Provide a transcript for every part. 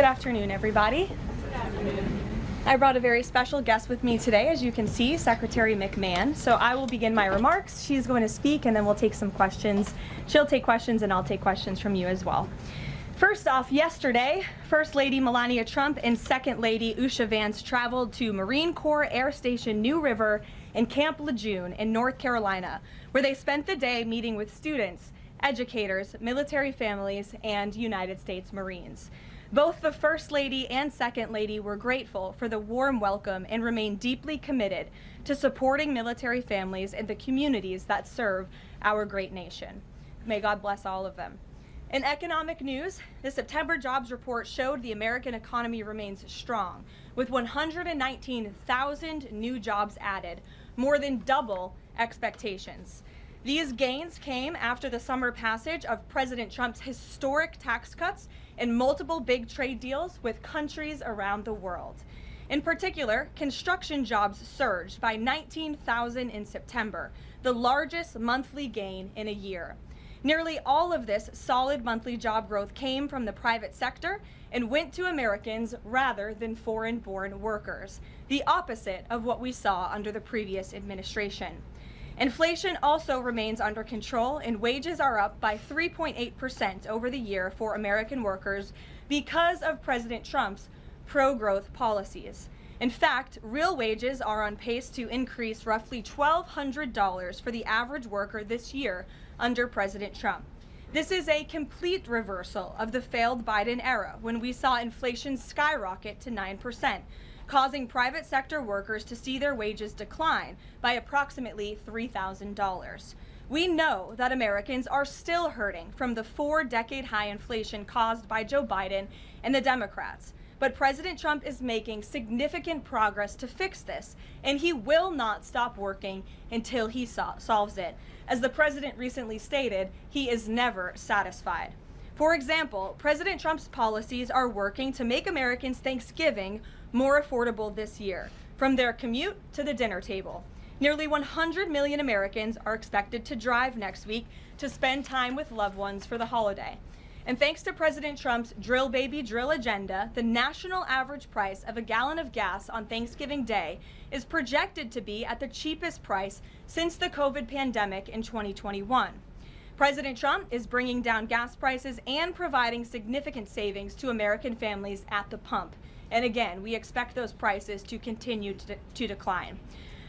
afternoon, everybody. Good afternoon. I brought a very special guest with me today, as you can see, Secretary McMahon. So I will begin my remarks. She's going to speak, and then we'll take some questions. She'll take questions, and I'll take questions from you as well. First off, yesterday, First Lady Melania Trump and Second Lady Usha Vance traveled to Marine Corps Air Station New River in Camp Lejeune in North Carolina, where they spent the day meeting with students, educators, military families, and United States Marines. Both the First Lady and Second Lady were grateful for the warm welcome and remain deeply committed to supporting military families and the communities that serve our great nation. May God bless all of them. In economic news, the September jobs report showed the American economy remains strong, with 119,000 new jobs added, more than double expectations. These gains came after the summer passage of President Trump's historic tax cuts and multiple big trade deals with countries around the world. In particular, construction jobs surged by 19,000 in September, the largest monthly gain in a year. Nearly all of this solid monthly job growth came from the private sector and went to Americans rather than foreign-born workers, the opposite of what we saw under the previous administration. Inflation also remains under control, and wages are up by 3.8% over the year for American workers because of President Trump's pro-growth policies. In fact, real wages are on pace to increase roughly $1,200 for the average worker this year under President Trump. This is a complete reversal of the failed Biden era, when we saw inflation skyrocket to 9%. Causing private sector workers to see their wages decline by approximately $3,000. We know that Americans are still hurting from the 4-decade high inflation caused by Joe Biden and the Democrats. But President Trump is making significant progress to fix this, and he will not stop working until he solves it. As the president recently stated, he is never satisfied. For example, President Trump's policies are working to make Americans' Thanksgiving more affordable this year, from their commute to the dinner table. Nearly 100 million Americans are expected to drive next week to spend time with loved ones for the holiday. And thanks to President Trump's drill baby drill agenda, the national average price of a gallon of gas on Thanksgiving Day is projected to be at the cheapest price since the COVID pandemic in 2021. President Trump is bringing down gas prices and providing significant savings to American families at the pump. And again, we expect those prices to continue to decline.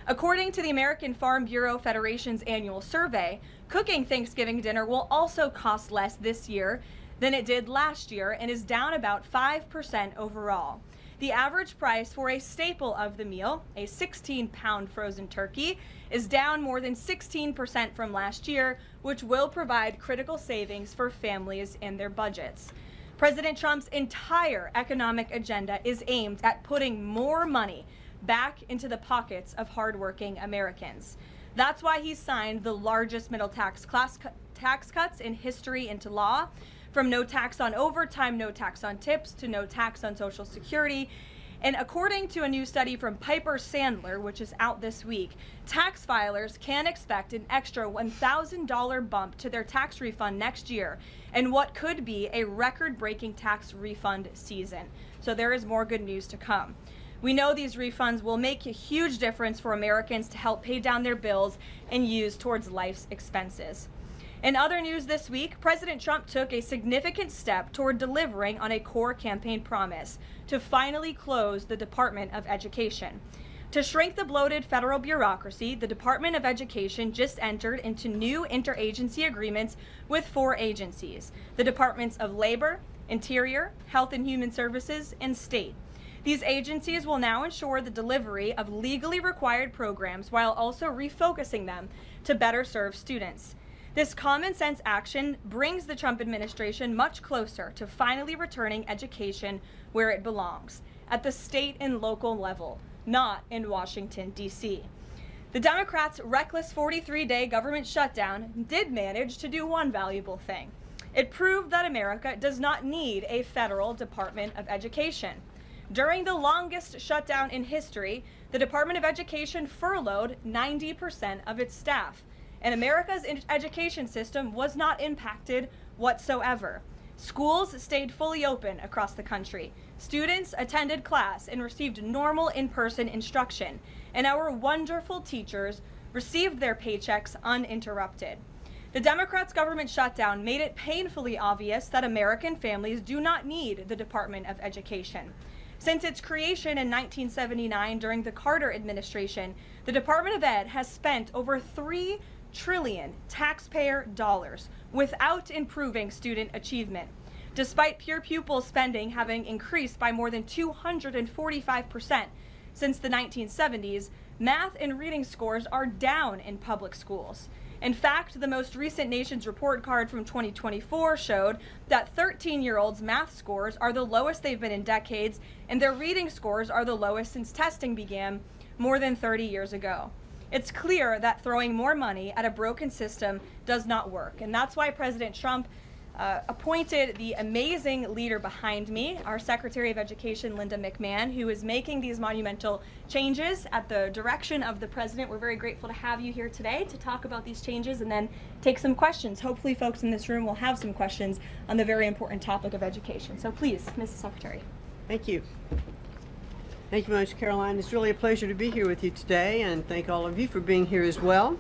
According to the American Farm Bureau Federation's annual survey, cooking Thanksgiving dinner will also cost less this year than it did last year and is down about 5% overall. The average price for a staple of the meal, a 16-pound frozen turkey, is down more than 16% from last year, which will provide critical savings for families in their budgets. President Trump's entire economic agenda is aimed at putting more money back into the pockets of hardworking Americans. That's why he signed the largest middle tax cuts in history into law, from no tax on overtime, no tax on tips, to no tax on Social Security. And according to a new study from Piper Sandler, which is out this week, tax filers can expect an extra $1,000 bump to their tax refund next year, and what could be a record-breaking tax refund season. So there is more good news to come. We know these refunds will make a huge difference for Americans to help pay down their bills and use towards life's expenses. In other news this week, President Trump took a significant step toward delivering on a core campaign promise to finally close the Department of Education. To shrink the bloated federal bureaucracy, the Department of Education just entered into new interagency agreements with 4 agencies: the Departments of Labor, Interior, Health and Human Services, and State. These agencies will now ensure the delivery of legally required programs while also refocusing them to better serve students. This common sense action brings the Trump administration much closer to finally returning education where it belongs, at the state and local level, not in Washington, D.C. The Democrats' reckless 43-day government shutdown did manage to do one valuable thing. It proved that America does not need a federal Department of Education. During the longest shutdown in history, the Department of Education furloughed 90% of its staff, and America's education system was not impacted whatsoever. Schools stayed fully open across the country. Students attended class and received normal in-person instruction, and our wonderful teachers received their paychecks uninterrupted. The Democrats' government shutdown made it painfully obvious that American families do not need the Department of Education. Since its creation in 1979 during the Carter administration, the Department of Ed has spent over $3 trillion taxpayer dollars without improving student achievement. Despite peer pupil spending having increased by more than 245% since the 1970s, math and reading scores are down in public schools. In fact, the most recent Nation's Report Card from 2024 showed that 13-year-olds' math scores are the lowest they've been in decades, and their reading scores are the lowest since testing began more than 30 years ago. It's clear that throwing more money at a broken system does not work, and that's why President Trump appointed the amazing leader behind me, our Secretary of Education, Linda McMahon, who is making these monumental changes at the direction of the president. We're very grateful to have you here today to talk about these changes and then take some questions. Hopefully folks in this room will have some questions on the very important topic of education. So please, Mrs. Secretary. Thank you. Thank you very much, Karoline. It's really a pleasure to be here with you today, and thank all of you for being here as well.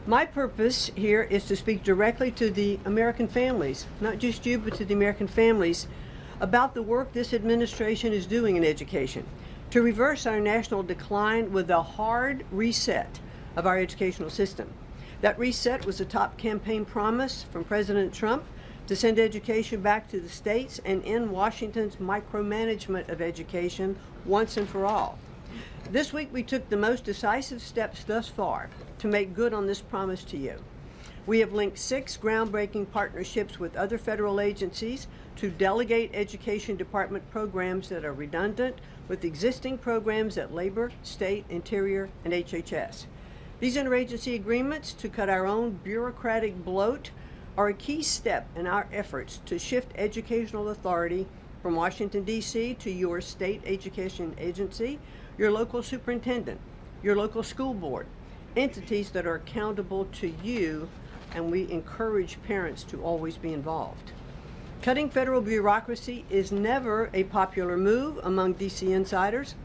My purpose here is to speak directly to the American families, not just you, but to the American families, about the work this administration is doing in education to reverse our national decline with a hard reset of our educational system. That reset was a top campaign promise from President Trump to send education back to the states and end Washington's micromanagement of education once and for all. This week we took the most decisive steps thus far to make good on this promise to you. We have linked 6 groundbreaking partnerships with other federal agencies to delegate education department programs that are redundant with existing programs at Labor, State, Interior, and HHS. These interagency agreements to cut our own bureaucratic bloat are a key step in our efforts to shift educational authority from Washington, D.C. to your state education agency, your local superintendent, your local school board, entities that are accountable to you, and we encourage parents to always be involved. Cutting federal bureaucracy is never a popular move among D.C. insiders.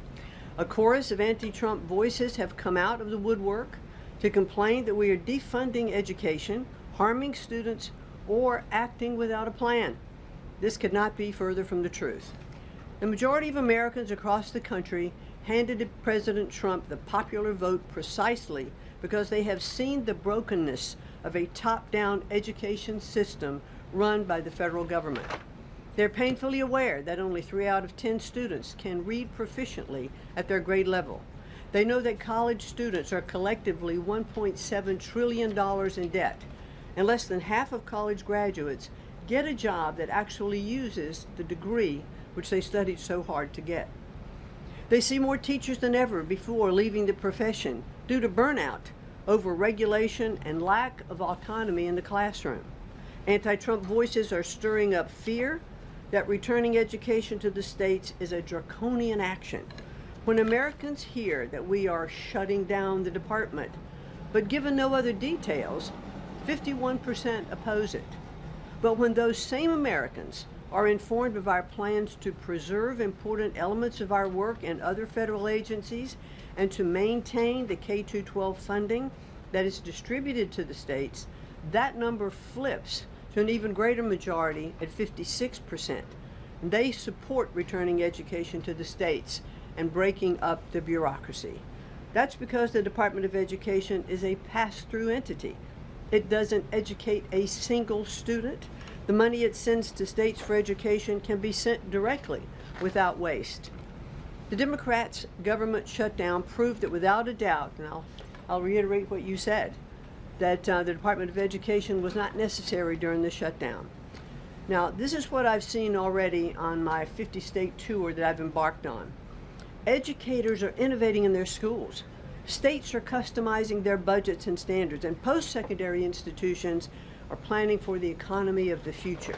A chorus of anti-Trump voices have come out of the woodwork to complain that we are defunding education, harming students, or acting without a plan. This could not be further from the truth. The majority of Americans across the country handed President Trump the popular vote precisely because they have seen the brokenness of a top-down education system run by the federal government. They're painfully aware that only 3 out of 10 students can read proficiently at their grade level. They know that college students are collectively $1.7 trillion in debt, and less than half of college graduates get a job that actually uses the degree which they studied so hard to get. They see more teachers than ever before leaving the profession due to burnout, over-regulation, and lack of autonomy in the classroom. Anti-Trump voices are stirring up fear that returning education to the states is a draconian action. When Americans hear that we are shutting down the department, but given no other details, 51% oppose it. But when those same Americans are informed of our plans to preserve important elements of our work in other federal agencies and to maintain the K-12 funding that is distributed to the states, that number flips to an even greater majority at 56%. And they support returning education to the states and breaking up the bureaucracy. That's because the Department of Education is a pass-through entity. It doesn't educate a single student. The money it sends to states for education can be sent directly without waste. The Democrats' government shutdown proved that without a doubt, and I'll reiterate what you said, that the Department of Education was not necessary during the shutdown. Now, this is what I've seen already on my 50-state tour that I've embarked on. Educators are innovating in their schools. States are customizing their budgets and standards, and post-secondary institutions are planning for the economy of the future.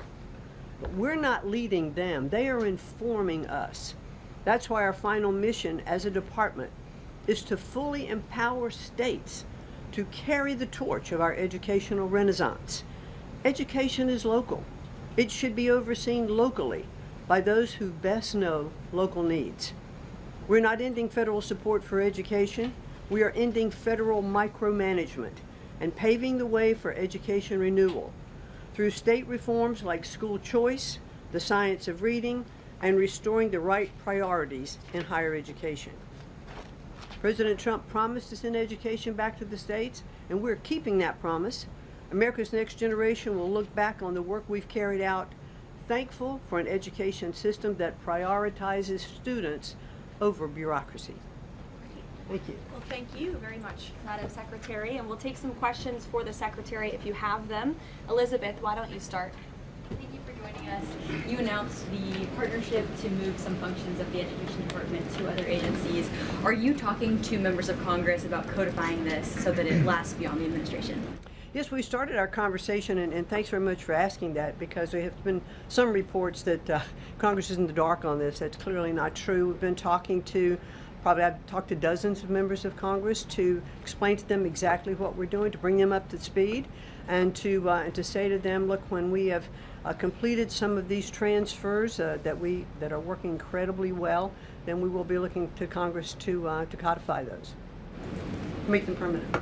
But we're not leading them. They are informing us. That's why our final mission as a department is to fully empower states to carry the torch of our educational renaissance. Education is local. It should be overseen locally by those who best know local needs. We're not ending federal support for education. We are ending federal micromanagement and paving the way for education renewal through state reforms like school choice, the science of reading, and restoring the right priorities in higher education. President Trump promised to send education back to the states, and we're keeping that promise. America's next generation will look back on the work we've carried out, thankful for an education system that prioritizes students over bureaucracy. Thank you. Well, thank you very much, Madam Secretary, and we'll take some questions for the Secretary if you have them. Elizabeth, why don't you start? Thank you for joining us. You announced the partnership to move some functions of the Education Department to other agencies. Are you talking to members of Congress about codifying this so that it lasts beyond the administration? Yes, we started our conversation, and thanks very much for asking that, because there have been some reports that Congress is in the dark on this. That's clearly not true. We've been talking to, I've talked to dozens of members of Congress to explain to them exactly what we're doing, to bring them up to speed, and to say to them, look, when we have completed some of these transfers that are working incredibly well, then we will be looking to Congress to codify those, make them permanent.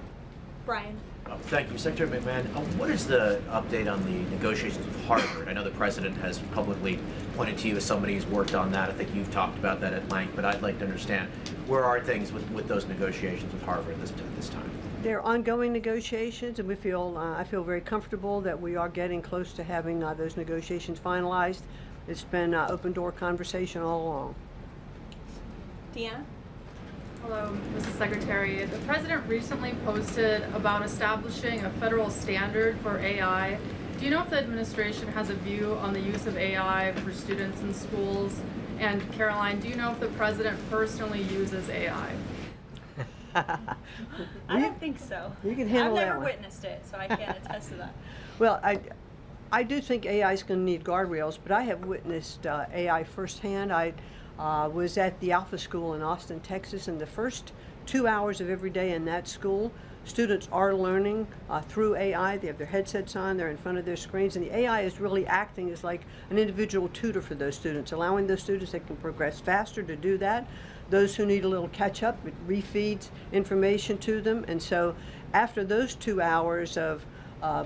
Brian. Thank you. Secretary McMahon, what is the update on the negotiations with Harvard? I know the President has publicly pointed to you as somebody who's worked on that. I think you've talked about that at length, but I'd like to understand, where are things with those negotiations with Harvard at this time? They're ongoing negotiations, and I feel very comfortable that we are getting close to having those negotiations finalized. It's been open door conversation all along. Deanna? Hello, Mrs. Secretary. The President recently posted about establishing a federal standard for AI. Do you know if the administration has a view on the use of AI for students in schools? And Karoline, do you know if the President personally uses AI? I don't think so. You can handle that I've never one. witnessed it, so I can't attest to that. Well, I do think AI is going to need guardrails, but I have witnessed AI firsthand. I was at the Alpha School in Austin, Texas, and the first 2 hours of every day in that school, students are learning through AI. They have their headsets on, they're in front of their screens, and the AI is really acting as like an individual tutor for those students, allowing those students that can progress faster to do that. Those who need a little catch up, it refeeds information to them. And so after those 2 hours of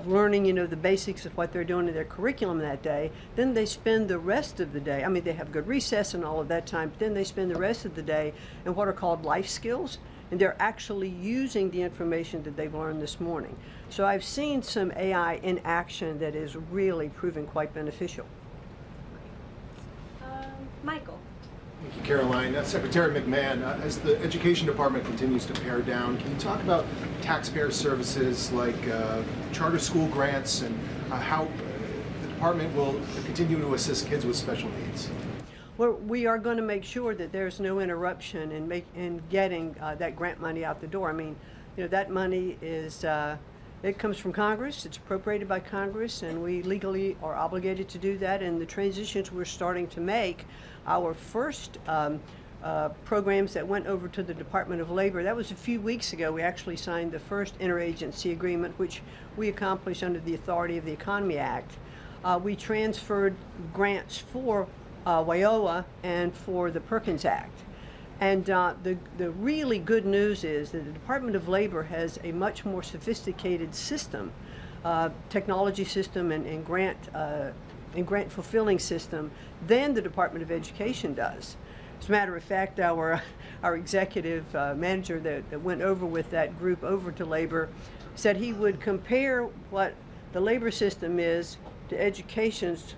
learning, the basics of what they're doing in their curriculum that day, then they spend the rest of the day, I mean, they have good recess and all of that time, but then they spend the rest of the day in what are called life skills, and they're actually using the information that they've learned this morning. So I've seen some AI in action that is really proving quite beneficial. Michael. Thank you, Karoline. Secretary McMahon, as the Education Department continues to pare down, can you talk about taxpayer services like charter school grants and how the department will continue to assist kids with special needs? Well, we are going to make sure that there's no interruption in getting that grant money out the door. I mean, that money is, it comes from Congress, it's appropriated by Congress, and we legally are obligated to do that. And the transitions we're starting to make, our first programs that went over to the Department of Labor, that was a few weeks ago. We actually signed the first interagency agreement, which we accomplished under the authority of the Economy Act. We transferred grants for WIOA and for the Perkins Act. And the really good news is that the Department of Labor has a much more sophisticated system, technology system and grant fulfilling system than the Department of Education does. As a matter of fact, our executive manager that went over with that group over to Labor said he would compare what the labor system is to education's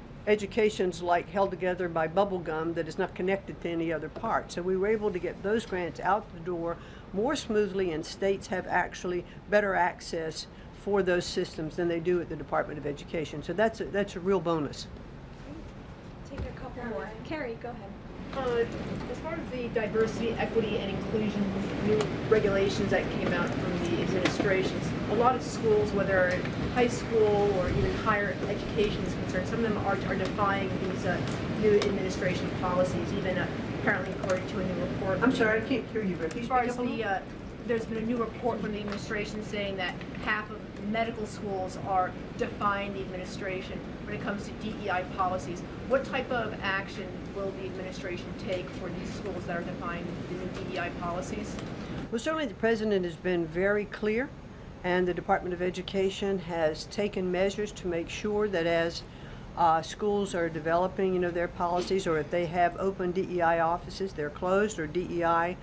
like held together by bubble gum that is not connected to any other part. So we were able to get those grants out the door more smoothly, and states have actually better access for those systems than they do at the Department of Education. So that's a real bonus. Take a couple more. Carrie, go ahead. As far as the diversity, equity, and inclusion new regulations that came out from the administrations, a lot of schools, whether high school or even higher education is concerned, some of them are defying these new administration policies, even apparently according to a new report. I'm sorry, I can't hear you, but As far as the there's been a new report from the administration saying that half of medical schools are defying the administration when it comes to DEI policies. What type of action will the administration take for these schools that are defying the new DEI policies? Well, certainly the president has been very clear, and the Department of Education has taken measures to make sure that as schools are developing, their policies, or if they have open DEI offices, they're closed, or DEI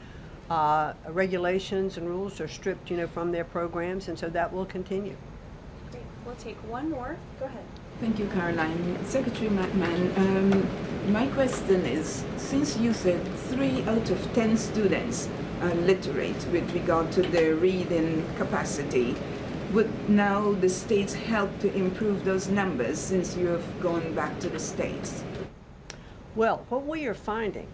regulations and rules are stripped, from their programs, and so that will continue. Great. We'll take one more. Go ahead. Thank you, Caroline. Secretary McMahon, my question is, since you said 3 out of 10 students are literate with regard to their reading capacity, would now the states help to improve those numbers since you have gone back to the states? Well, what we are finding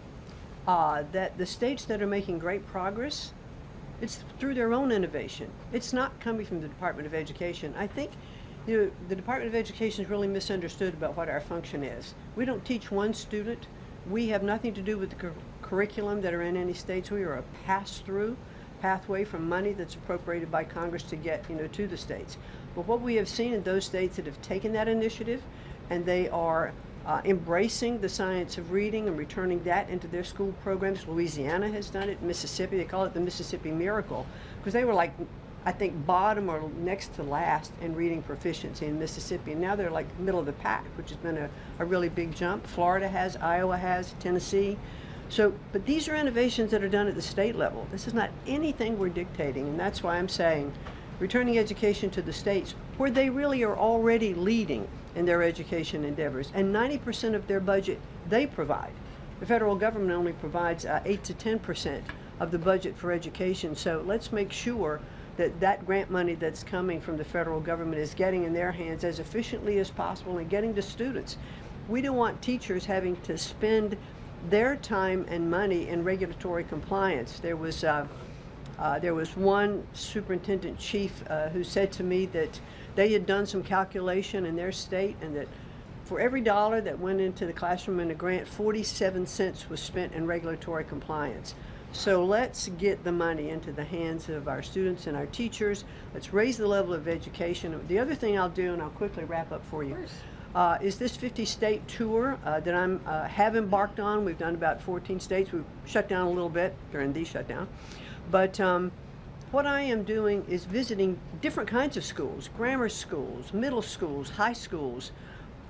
that the states that are making great progress, it's through their own innovation. It's not coming from the Department of Education. I think the Department of Education is really misunderstood about what our function is. We don't teach one student. We have nothing to do with the curriculum that are in any states. We are a pass-through pathway from money that's appropriated by Congress to get to the states. But what we have seen in those states that have taken that initiative and they are embracing the science of reading and returning that into their school programs. Louisiana has done it. Mississippi, they call it the Mississippi Miracle, because they were like, I think, bottom or next to last in reading proficiency in Mississippi, and now they're like middle of the pack, which has been a really big jump. Florida has, Iowa has, Tennessee. So, but these are innovations that are done at the state level. This is not anything we're dictating, and that's why I'm saying returning education to the states where they really are already leading in their education endeavors, and 90% of their budget they provide. The federal government only provides 8 to 10% of the budget for education, so let's make sure that that grant money that's coming from the federal government is getting in their hands as efficiently as possible and getting to students. We don't want teachers having to spend their time and money in regulatory compliance. There was one superintendent chief who said to me that they had done some calculation in their state, and that for every dollar that went into the classroom in a grant, 47 cents was spent in regulatory compliance. So let's get the money into the hands of our students and our teachers. Let's raise the level of education. The other thing I'll do, and I'll quickly wrap up for you, is this 50-state tour that I have embarked on. We've done about 14 states. We've shut down a little bit during the shutdown. But what I am doing is visiting different kinds of schools, grammar schools, middle schools, high schools,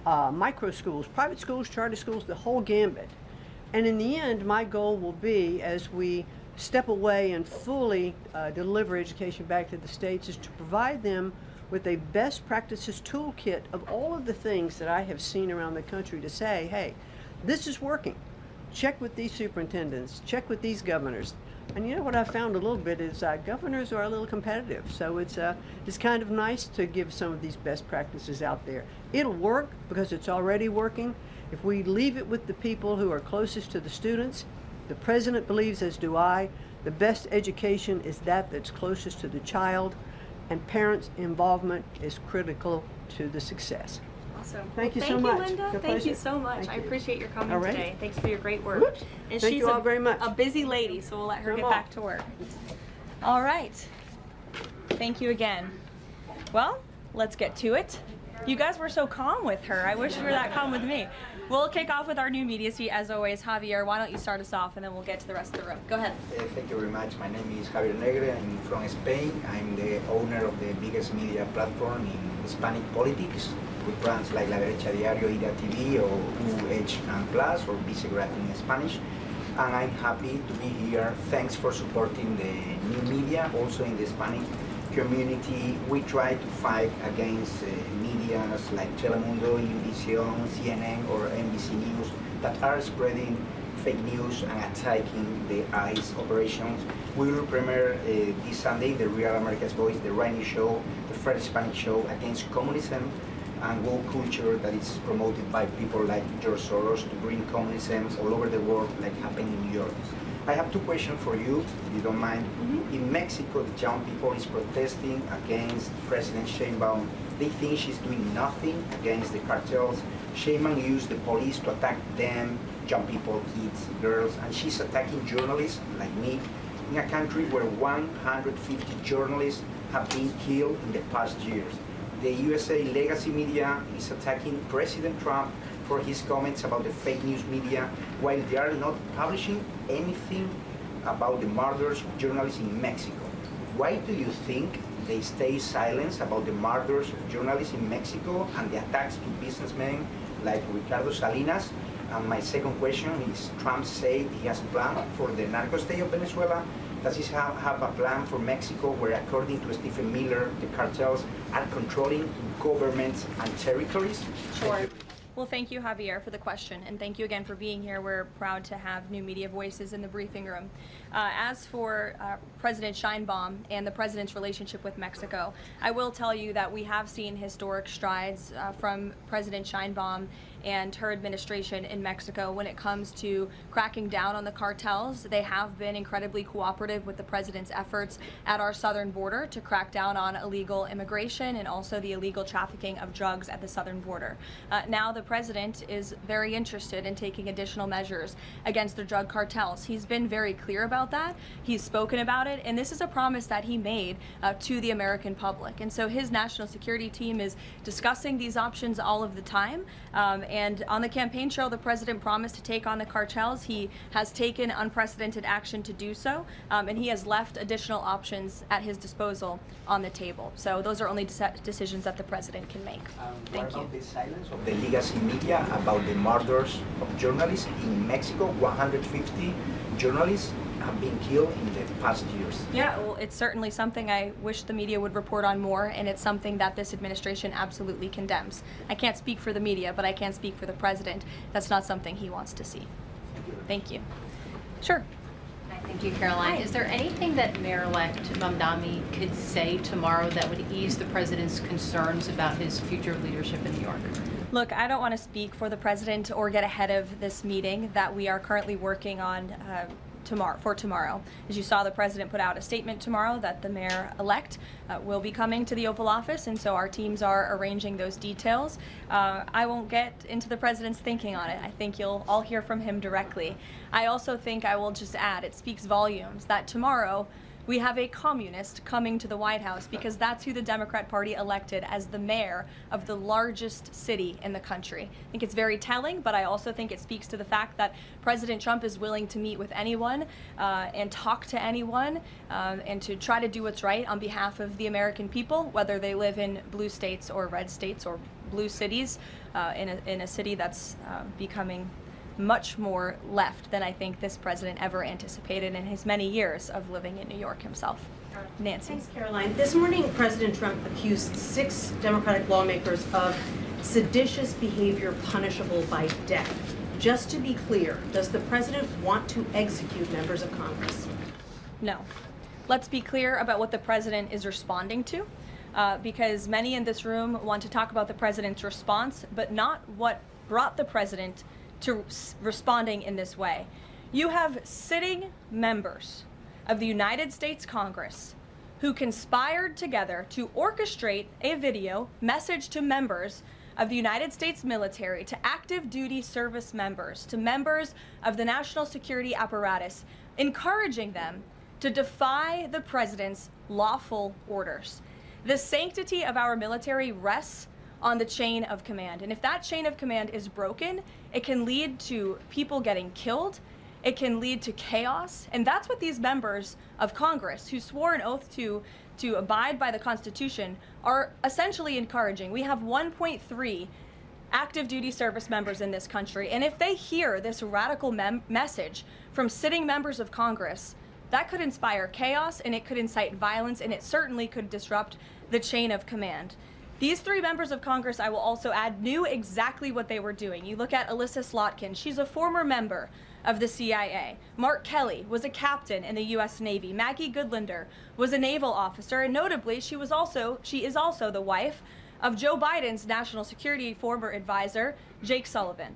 micro schools, private schools, charter schools, the whole gambit. And in the end, my goal will be, as we step away and fully deliver education back to the states, is to provide them with a best practices toolkit of all of the things that I have seen around the country to say, hey, this is working. Check with these superintendents, check with these governors. And you know what I found a little bit is governors are a little competitive, so it's kind of nice to give some of these best practices out there. It'll work because it's already working. If we leave it with the people who are closest to the students, the president believes, as do I, the best education is that's closest to the child, and parents' involvement is critical to the success. Awesome. Thank you so much. Thank you, Linda. Thank you so much. I appreciate your coming All right. today. Thanks for your great work. Whoops. And Thank you all very much. a busy lady, so we'll let her Come get on. back to work. All right. Thank you again. Well, let's get to it. You guys were so calm with her. I wish you were that calm with me. We'll kick off with our new media suite as always. Javier, why don't you start us off and then we'll get to the rest of the room. Go ahead. Thank you very much. My name is Javier Negre. I'm from Spain. I'm the owner of the biggest media platform in Hispanic politics, with brands like La Derecha Diario, Ida TV, or UH Plus, or Vicegrad in Spanish. And I'm happy to be here. Thanks for supporting the new media, also in the Hispanic community. We try to fight against media like Telemundo, Univision, CNN, or NBC News that are spreading fake news and attacking the ICE operations. We will premiere this Sunday the Real America's Voice, the Rainy Show, the first Hispanic show against communism and woke culture that is promoted by people like George Soros to bring communism all over the world, like happened in New York. I have two questions for you, if you don't mind. In Mexico, the young people is protesting against President Sheinbaum. They think she's doing nothing against the cartels. Sheinbaum used the police to attack them, young people, kids, girls, and she's attacking journalists like me. in a country where 150 journalists have been killed in the past years. The USA legacy media is attacking President Trump for his comments about the fake news media, while they are not publishing anything about the murders of journalists in Mexico. Why do you think they stay silent about the murders of journalists in Mexico and the attacks to businessmen like Ricardo Salinas? And my second question is, Trump said he has a plan for the narco state of Venezuela. Does he have a plan for Mexico where, according to Stephen Miller, the cartels are controlling governments and territories? Sure. Well, thank you, Javier, for the question, and thank you again for being here. We're proud to have new media voices in the briefing room. As for President Sheinbaum and the president's relationship with Mexico, I will tell you that we have seen historic strides from President Sheinbaum and her administration in Mexico when it comes to cracking down on the cartels. They have been incredibly cooperative with the president's efforts at our southern border to crack down on illegal immigration and also the illegal trafficking of drugs at the southern border. Now the president is very interested in taking additional measures against the drug cartels. He's been very clear about that. He's spoken about it, and this is a promise that he made to the American public. And so his national security team is discussing these options all of the time. And on the campaign trail, the president promised to take on the cartels. He has taken unprecedented action to do so, and he has left additional options at his disposal on the table. So those are only decisions that the president can make. Thank you. What about the silence of the legacy media about the murders of journalists in Mexico? 150 journalists have been killed in the past years. Yeah, well, it's certainly something I wish the media would report on more, and it's something that this administration absolutely condemns. I can't speak for the media, but I can speak for the president. That's not something he wants to see. Thank you. Sure. Hi, thank you, Caroline. Is there anything that Mayor-elect Mamdani could say tomorrow that would ease the president's concerns about his future leadership in New York? Look, I don't want to speak for the president or get ahead of this meeting that we are currently working on tomorrow. As you saw, the president put out a statement tomorrow that the mayor-elect will be coming to the Oval Office, and so our teams are arranging those details. I won't get into the president's thinking on it. I think you'll all hear from him directly. I also think I will just add, it speaks volumes that tomorrow we have a communist coming to the White House, because that's who the Democrat Party elected as the mayor of the largest city in the country. I think it's very telling, but I also think it speaks to the fact that President Trump is willing to meet with anyone and talk to anyone and to try to do what's right on behalf of the American people, whether they live in blue states or red states or blue cities, in a city that's becoming much more left than I think this president ever anticipated in his many years of living in New York himself. Nancy. Thanks, Caroline. This morning, President Trump accused 6 Democratic lawmakers of seditious behavior punishable by death. Just to be clear, does the president want to execute members of Congress? No. Let's be clear about what the president is responding to, because many in this room want to talk about the president's response, but not what brought the president to responding in this way. You have sitting members of the United States Congress who conspired together to orchestrate a video message to members of the United States military, to active duty service members, to members of the national security apparatus, encouraging them to defy the president's lawful orders. The sanctity of our military rests on the chain of command. And if that chain of command is broken, it can lead to people getting killed. It can lead to chaos. And that's what these members of Congress who swore an oath to abide by the Constitution are essentially encouraging. We have 1.3 active duty service members in this country. And if they hear this radical message from sitting members of Congress, that could inspire chaos, and it could incite violence, and it certainly could disrupt the chain of command. These 3 members of Congress, I will also add, knew exactly what they were doing. You look at Alyssa Slotkin. She's a former member of the CIA. Mark Kelly was a captain in the U.S. Navy. Maggie Goodlander was a naval officer, and notably, she is also the wife of Joe Biden's national security former advisor, Jake Sullivan.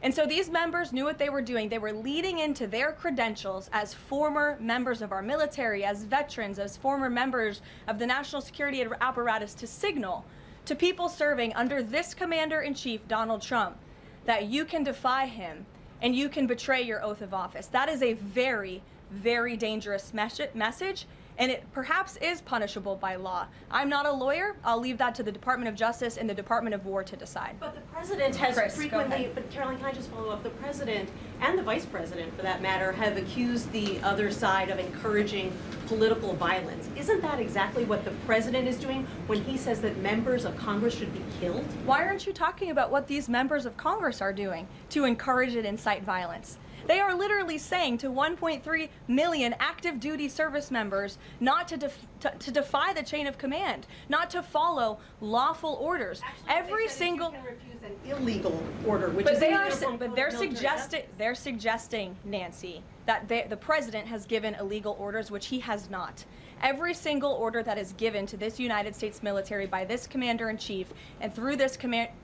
And so these members knew what they were doing. They were leading into their credentials as former members of our military, as veterans, as former members of the national security apparatus to signal to people serving under this commander-in-chief, Donald Trump, that you can defy him and you can betray your oath of office. That is a very very dangerous message, and it perhaps is punishable by law. I'm not a lawyer. I'll leave that to the Department of Justice and the Department of War to decide. But the president has Chris, go frequently, ahead. but Caroline, can I just follow up? The president and the vice president, for that matter, have accused the other side of encouraging political violence. Isn't that exactly what the president is doing when he says that members of Congress should be killed? Why aren't you talking about what these members of Congress are doing to encourage and incite violence? They are literally saying to 1.3 million active duty service members not to defy the chain of command, not to follow lawful orders. Actually, Every they said single you can refuse an illegal order, which but is they in are uniform but code they're of military suggesting justice. they're suggesting, Nancy, that the president has given illegal orders, which he has not. Every single order that is given to this United States military by this commander-in-chief and through this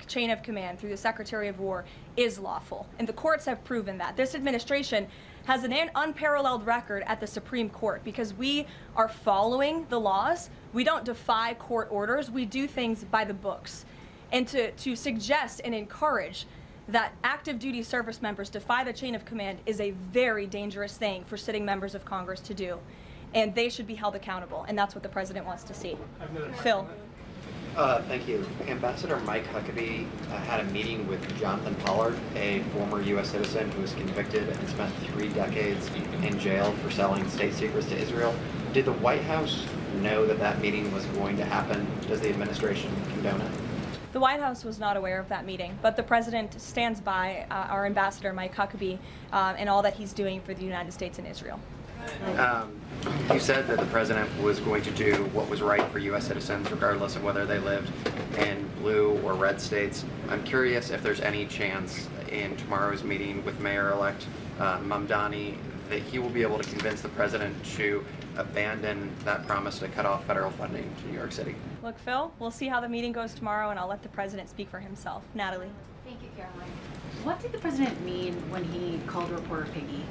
chain of command, through the Secretary of War, is lawful. And the courts have proven that. This administration has an unparalleled record at the Supreme Court because we are following the laws. We don't defy court orders. We do things by the books. And to suggest and encourage that active duty service members defy the chain of command is a very dangerous thing for sitting members of Congress to do. And they should be held accountable, and that's what the president wants to see. Phil. Thank you. Ambassador Mike Huckabee had a meeting with Jonathan Pollard, a former U.S. citizen who was convicted and spent 3 decades in jail for selling state secrets to Israel. Did the White House know that that meeting was going to happen? Does the administration condone it? The White House was not aware of that meeting, but the president stands by our ambassador, Mike Huckabee, and all that he's doing for the United States and Israel. You said that the president was going to do what was right for U.S. citizens, regardless of whether they lived in blue or red states. I'm curious if there's any chance in tomorrow's meeting with Mayor-elect Mamdani that he will be able to convince the president to abandon that promise to cut off federal funding to New York City. Look, Phil, we'll see how the meeting goes tomorrow, and I'll let the president speak for himself. Natalie. Thank you, Caroline. What did the president mean when he called reporter piggy?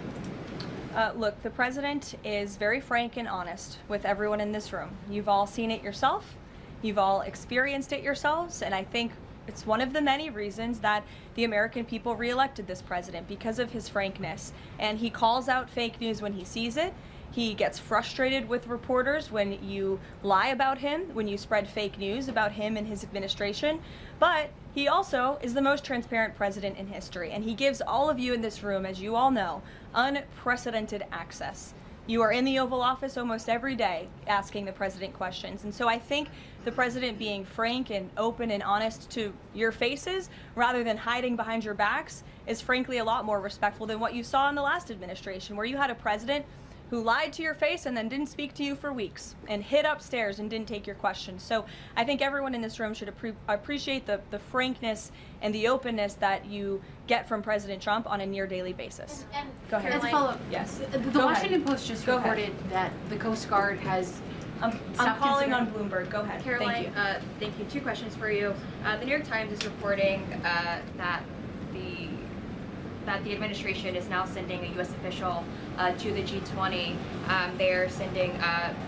Look, the president is very frank and honest with everyone in this room. You've all seen it yourself. You've all experienced it yourselves, and I think it's one of the many reasons that the American people reelected this president, because of his frankness. And he calls out fake news when he sees it. He gets frustrated with reporters when you lie about him, when you spread fake news about him and his administration. But he also is the most transparent president in history, and he gives all of you in this room, as you all know, unprecedented access. You are in the Oval Office almost every day asking the president questions. And so I think the president being frank and open and honest to your faces rather than hiding behind your backs is frankly a lot more respectful than what you saw in the last administration, where you had a president who lied to your face and then didn't speak to you for weeks and hid upstairs and didn't take your questions. So I think everyone in this room should appreciate the frankness and the openness that you get from President Trump on a near daily basis. And Go ahead. As a follow-up, Yes. The Go Washington ahead. Post just Go ahead. reported that the Coast Guard has I'm stopped calling on considering- Bloomberg. Go ahead. Caroline, Thank you. thank you. 2 questions for you. The New York Times is reporting that the administration is now sending a U.S. official to the G20. They're sending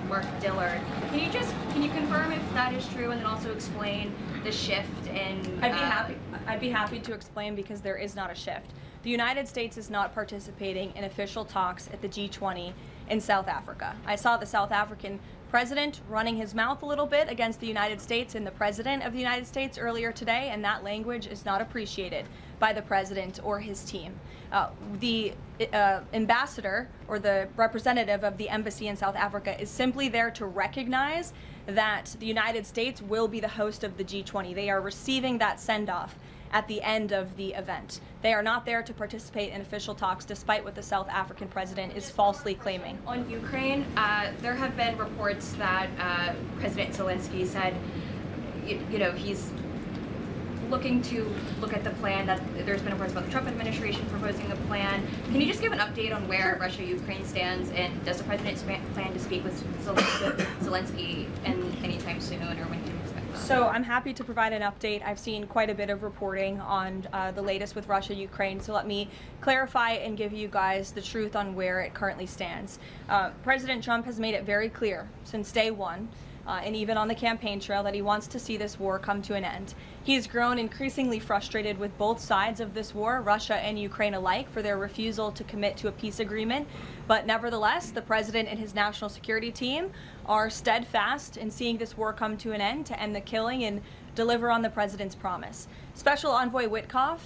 Mark Dillard. Can you confirm if that is true, and then also explain the shift in? I'd be happy to explain, because there is not a shift. The United States is not participating in official talks at the G20 in South Africa. I saw the South African president running his mouth a little bit against the United States and the president of the United States earlier today, and that language is not appreciated by the president or his team. The ambassador or the representative of the embassy in South Africa is simply there to recognize that the United States will be the host of the G20. They are receiving that send-off at the end of the event. They are not there to participate in official talks, despite what the South African president is falsely claiming. On Ukraine, there have been reports that President Zelensky said, he's looking to look at the plan, that there's been reports about the Trump administration proposing a plan. Can you just give an update on where Russia-Ukraine stands, and does the president plan to speak with Zelensky anytime soon, or when can you expect that? So I'm happy to provide an update. I've seen quite a bit of reporting on the latest with Russia-Ukraine, so let me clarify and give you guys the truth on where it currently stands. President Trump has made it very clear since day one and even on the campaign trail, that he wants to see this war come to an end. He has grown increasingly frustrated with both sides of this war, Russia and Ukraine alike, for their refusal to commit to a peace agreement. But nevertheless, the president and his national security team are steadfast in seeing this war come to an end, to end the killing and deliver on the president's promise. Special Envoy Witkoff,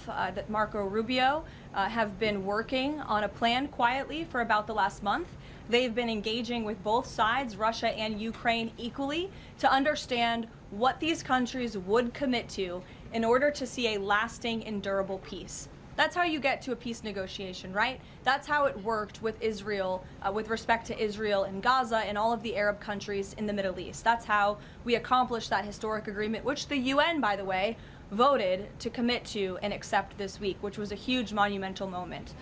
Marco Rubio, have been working on a plan quietly for about the last month. They've been engaging with both sides, Russia and Ukraine, equally to understand what these countries would commit to in order to see a lasting and durable peace. That's how you get to a peace negotiation, right? That's how it worked with Israel, with respect to Israel and Gaza and all of the Arab countries in the Middle East. That's how we accomplished that historic agreement, which the UN, by the way, voted to commit to and accept this week, which was a huge monumental moment.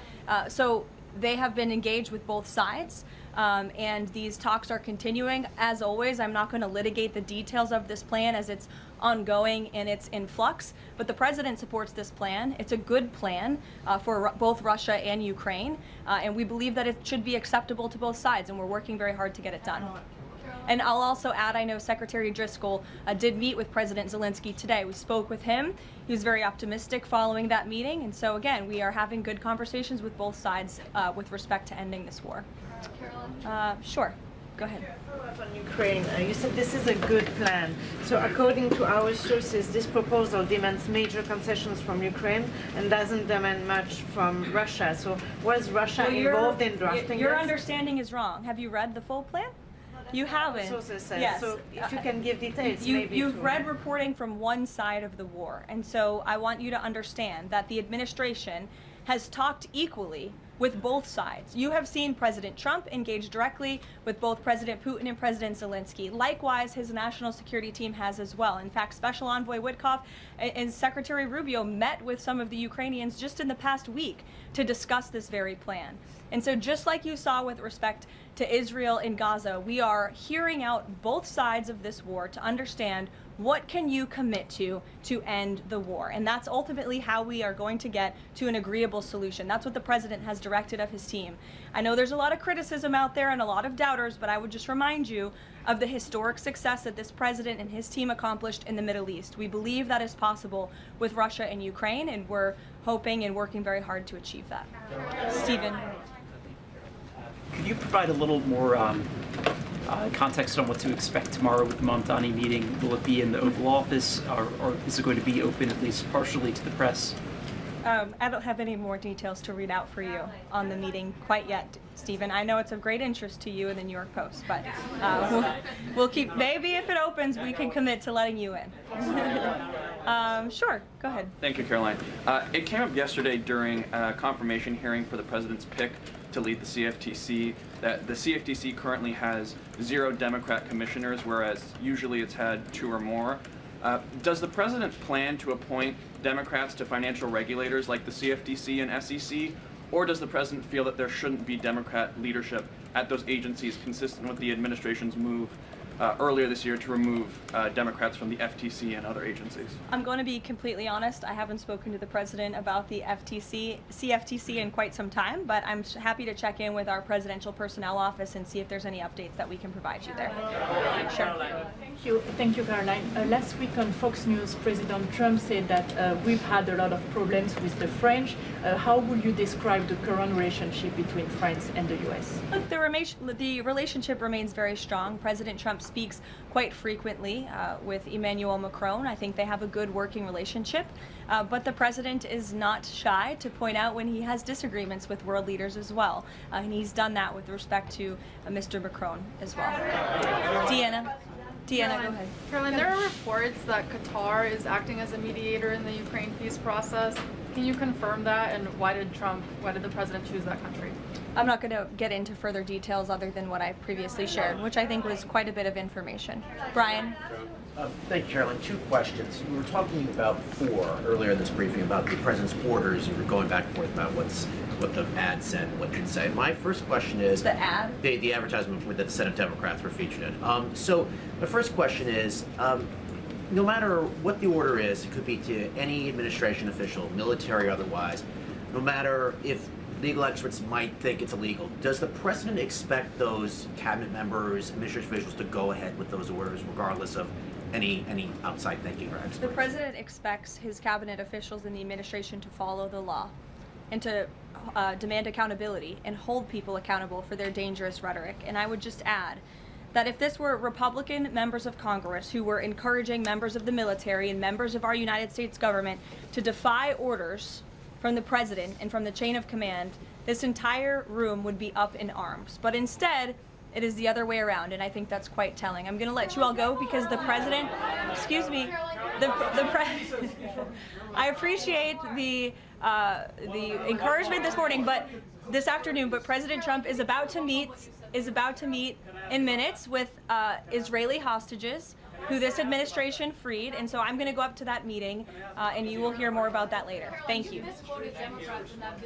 So they have been engaged with both sides, and these talks are continuing. As always, I'm not going to litigate the details of this plan as it's ongoing and it's in flux, but the president supports this plan. It's a good plan for both Russia and Ukraine, and we believe that it should be acceptable to both sides, and we're working very hard to get it done. And I'll also add, I know Secretary Driscoll did meet with President Zelensky today. We spoke with him. He was very optimistic following that meeting. And so, again, we are having good conversations with both sides with respect to ending this war. Karoline? Sure. Go ahead. Follow up on Ukraine. You said this is a good plan. So according to our sources, this proposal demands major concessions from Ukraine and doesn't demand much from Russia. So was Russia involved in drafting Your this? understanding is wrong. Have you read the full plan? You haven't. Sources said. Yes. So if you can give details, maybe. You've read reporting from one side of the war, and so I want you to understand that the administration has talked equally with both sides. You have seen President Trump engage directly with both President Putin and President Zelensky. Likewise, his national security team has as well. In fact, Special Envoy Witkoff and Secretary Rubio met with some of the Ukrainians just in the past week to discuss this very plan. And so just like you saw with respect to Israel and Gaza, we are hearing out both sides of this war to understand what can you commit to end the war. And that's ultimately how we are going to get to an agreeable solution. That's what the president has directed of his team. I know there's a lot of criticism out there and a lot of doubters, but I would just remind you of the historic success that this president and his team accomplished in the Middle East. We believe that is possible with Russia and Ukraine, and we're hoping and working very hard to achieve that. Stephen. Could you provide a little more context on what to expect tomorrow with the Mamdani meeting? Will it be in the Oval Office, or is it going to be open at least partially to the press? I don't have any more details to read out for you on the meeting quite yet, Stephen. I know it's of great interest to you and the New York Post, but we'll keep, maybe if it opens, we can commit to letting you in. Sure, go ahead. Thank you, Karoline. It came up yesterday during a confirmation hearing for the president's pick to lead the CFTC that the CFTC currently has 0 Democrat commissioners, whereas usually it's had 2 or more. Does the president plan to appoint Democrats to financial regulators like the CFTC and SEC, or does the president feel that there shouldn't be Democrat leadership at those agencies, consistent with the administration's move earlier this year to remove Democrats from the FTC and other agencies? I'm going to be completely honest. I haven't spoken to the president about the CFTC in quite some time, but I'm happy to check in with our presidential personnel office and see if there's any updates that we can provide you there. Sure. Thank you, Karoline. Last week on Fox News, President Trump said that we've had a lot of problems with the French. How would you describe the current relationship between France and the U.S.? Look, the relationship remains very strong. President Trump speaks quite frequently with Emmanuel Macron. I think they have a good working relationship, but the president is not shy to point out when he has disagreements with world leaders as well, and he's done that with respect to Mr. Macron as well. Deanna, go ahead. Karoline, there are reports that Qatar is acting as a mediator in the Ukraine peace process. Can you confirm that, and why did the president choose that country? I'm not going to get into further details other than what I previously shared, which I think was quite a bit of information. Brian? Thank you, Caroline. 2 questions. We were talking about earlier in this briefing about the president's orders. You were going back and forth about what the ad said, what it didn't say. My first question is the ad, the advertisement that the Senate Democrats were featured in. So my first question is, no matter what the order is, it could be to any administration official, military or otherwise, no matter if legal experts might think it's illegal. Does the president expect those cabinet members, administrative officials to go ahead with those orders regardless of any outside thinking or experts? The president expects his cabinet officials in the administration to follow the law and to demand accountability and hold people accountable for their dangerous rhetoric. And I would just add that if this were Republican members of Congress who were encouraging members of the military and members of our United States government to defy orders from the president and from the chain of command, this entire room would be up in arms. But instead, it is the other way around, and I think that's quite telling. I'm going to let you all go because the president, excuse me, I appreciate the encouragement this morning, but this afternoon. But President Trump is about to meet in minutes with Israeli hostages who this administration freed, and so I'm going to go up to that meeting, and you will hear more about that later. Thank you.